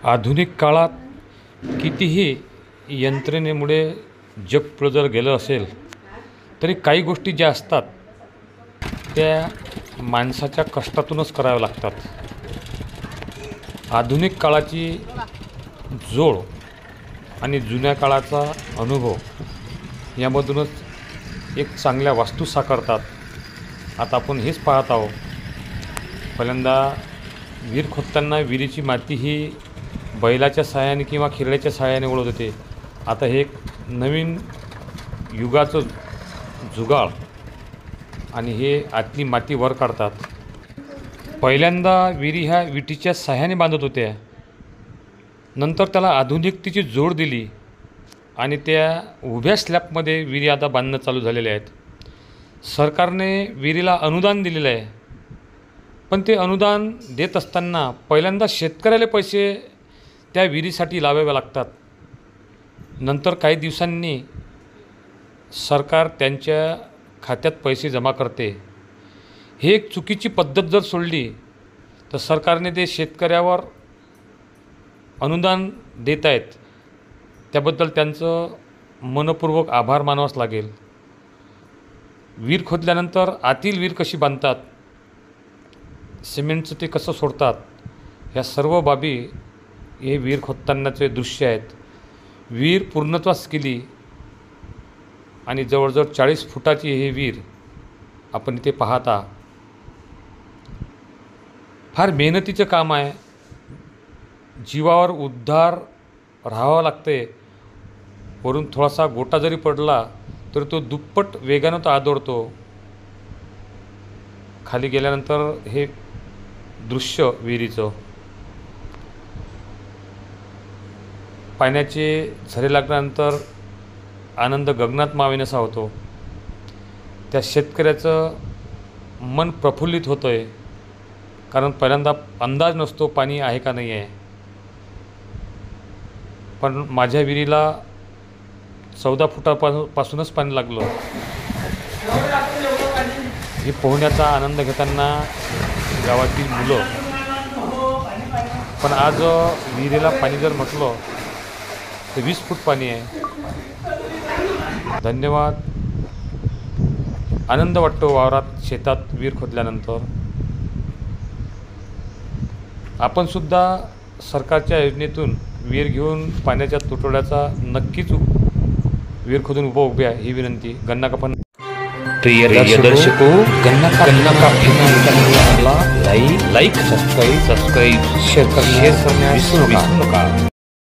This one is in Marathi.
आधुनिक काळात कितीही यंत्रणेमुळे जग पुढे जर गेलं असेल तरी काही गोष्टी ज्या असतात त्या माणसाच्या कष्टातूनच कराव्या लागतात. आधुनिक काळाची जोड आणि जुन्या काळाचा अनुभव यामधूनच एक चांगल्या वास्तू साकारतात. आता आपण हेच पाहत आहोत. पहिल्यांदा विहीर खोदताना विहिरीची माती ही बैलाच्या सहाय्याने किंवा खिरड्याच्या सहाय्याने ओढत होते. आता हे एक नवीन युगाचं जुगाड आणि हे आतली माती वर काढतात. पहिल्यांदा विहिरी ह्या विटीच्या सहाय्याने बांधत होत्या. नंतर त्याला आधुनिकतेची जोड दिली आणि त्या उभ्या स्लॅबमध्ये विहिरी आता बांधणं चालू झालेले आहेत. सरकारने विहिरीला अनुदान दिलेलं आहे, पण ते अनुदान देत असताना पहिल्यांदा शेतकऱ्याला पैसे त्या विहिरीसाठी लावावे लागतात. नंतर काही दिवसांनी सरकार त्यांच्या खात्यात पैसे जमा करते. हे एक चुकीची पद्धत जर सोडली तर सरकारने ते शेतकऱ्यावर अनुदान देत आहेत त्याबद्दल त्यांचं मनपूर्वक आभार मानावंच लागेल. विहीर खोदल्यानंतर आतील विहीर कशी बांधतात, सिमेंटचं ते कसं सोडतात, ह्या सर्व बाबी हे विहीर खोदतानाचे दृश्य आहेत. विहीर पूर्णत्वास केली आणि जवळजवळ 40 फुटाची ही विहीर आपण इथे पाहता. फार मेहनतीचं काम आहे. जीवावर उद्धार राहावं लागते. वरून थोडासा गोटा जरी पडला तर तो दुप्पट वेगानं तो आदळतो. खाली गेल्यानंतर हे दृश्य विहिरीचं, पाण्याचे झरे लागल्यानंतर आनंद गगनात मावेनासा होतो. त्या शेतकऱ्याचं मन प्रफुल्लित होतं आहे, कारण पहिल्यांदा अंदाज नसतो पाणी आहे का नाही आहे. पण माझ्या विहिरीला 14 फुटापासूनच पाणी लागलं. हे पोहण्याचा आनंद घेताना गावातील मुलं. पण आज विहिरीला पाणी जर म्हटलं तर 20 फूट पाणी आहे. धन्यवाद. आनंद वाटतो वावरात शेतात विहीर खोदल्यानंतर. आपणसुद्धा सरकारच्या योजनेतून विहीर घेऊन पाण्याच्या तुटवड्याचा नक्कीच विहीर खोदून उभ्या ही विनंती. गन्ना का पण प्रिय दर्शकों, गन्ना का लाइक सब्सक्राइब शेयर करना विसरू नका.